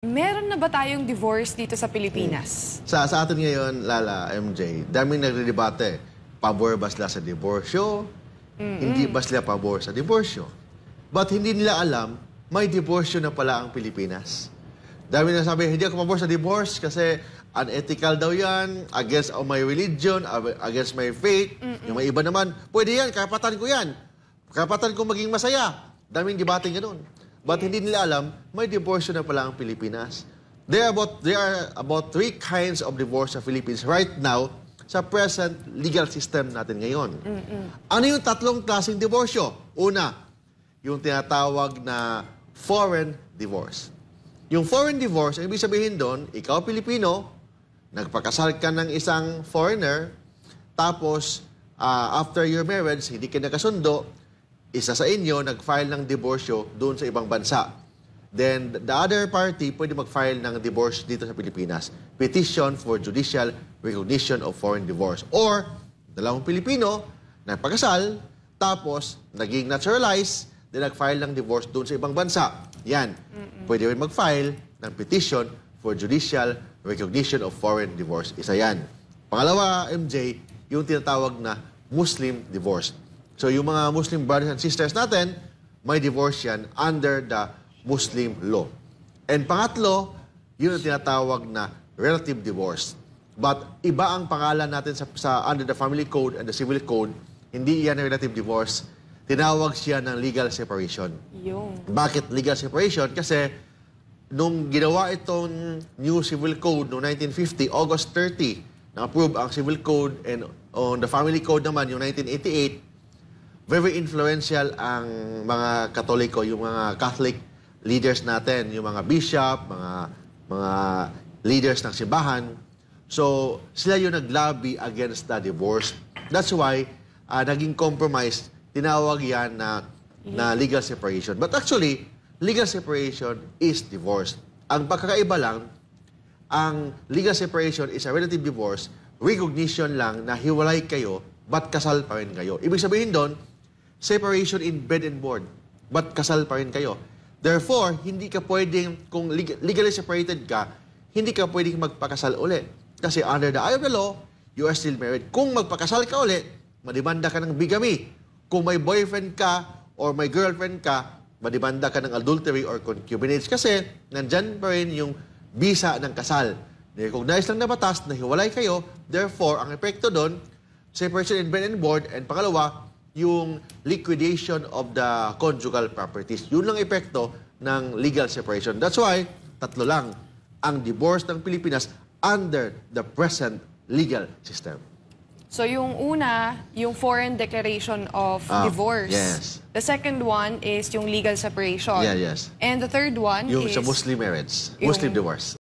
Meron na ba tayong divorce dito sa Pilipinas? Sa atin ngayon, Lala, MJ, daming nagre-debate. Pabor ba sila sa diborsyo? Hindi ba sila pabor sa diborsyo? But hindi nila alam, may diborsyo na pala ang Pilipinas. Dami na sabi, hindi ako pabor sa divorce kasi unethical daw yan, against my religion, against my faith. Yung mga iba naman, pwede yan, karapatan ko yan. Karapatan ko maging masaya. Daming debate ganun. But hindi nila alam, may diborsyo na pala ang Pilipinas. There are about 3 kinds of divorce sa Philippines right now sa present legal system natin ngayon. Ano yung 3 klaseng diborsyo? Una, yung tinatawag na foreign divorce. Yung foreign divorce, ang ibig sabihin doon, ikaw Pilipino, nagpakasal ka ng isang foreigner, tapos after your marriage, hindi ka nakasundo, isa sa inyo nag-file ng diborsyo doon sa ibang bansa. Then, the other party pwede mag-file ng divorce dito sa Pilipinas. Petition for judicial recognition of foreign divorce. Or, dalawang Pilipino, nagpakasal, tapos naging naturalized, then nag-file ng divorce doon sa ibang bansa. Yan. Pwede rin mag-file ng petition for judicial recognition of foreign divorce. Isa yan. Pangalawa, MJ, yung tinatawag na Muslim divorce. So, yung mga Muslim brothers and sisters natin, may divorce yan under the Muslim law. And pangatlo, yun ang tinatawag na relative divorce. But iba ang pangalan natin sa under the family code and the civil code, hindi yan relative divorce. Tinawag siya ng legal separation. Yung. Bakit legal separation? Kasi nung ginawa itong new civil code noong 1950, August 30, na-approve ang civil code, and on the family code naman, yung 1988, very influential ang mga Katoliko, yung mga Catholic leaders natin, yung mga bishop, mga leaders ng simbahan. So, sila yung nag-lobby against the divorce. That's why, naging compromise, tinawag yan na legal separation. But actually, legal separation is divorce. Ang pagkakaiba lang, ang legal separation is a relative divorce, recognition lang na hiwalay kayo, but kasal pa rin kayo. Ibig sabihin doon, separation in bed and board, but kasal pa rin kayo. Therefore, hindi ka pwedeng, kung legally separated ka, hindi ka pwedeng magpakasal uli. Kasi under the eye of the law, you are still married. Kung magpakasal ka uli, madimanda ka ng bigamy. Kung may boyfriend ka or may girlfriend ka, madimanda ka ng adultery or concubinage. Kasi nandyan pa rin yung bisa ng kasal. Recognize lang na batas na hiwalay kayo. Therefore, ang epekto doon, separation in bed and board. And pangalawa, yung liquidation of the conjugal properties. Yun lang epekto ng legal separation. That's why, 3 lang ang divorce ng Pilipinas under the present legal system. So yung una, yung foreign declaration of divorce. Yes. The second one is yung legal separation. Yeah, yes. And the third one Yung is sa Muslim marriage, yung Muslim divorce.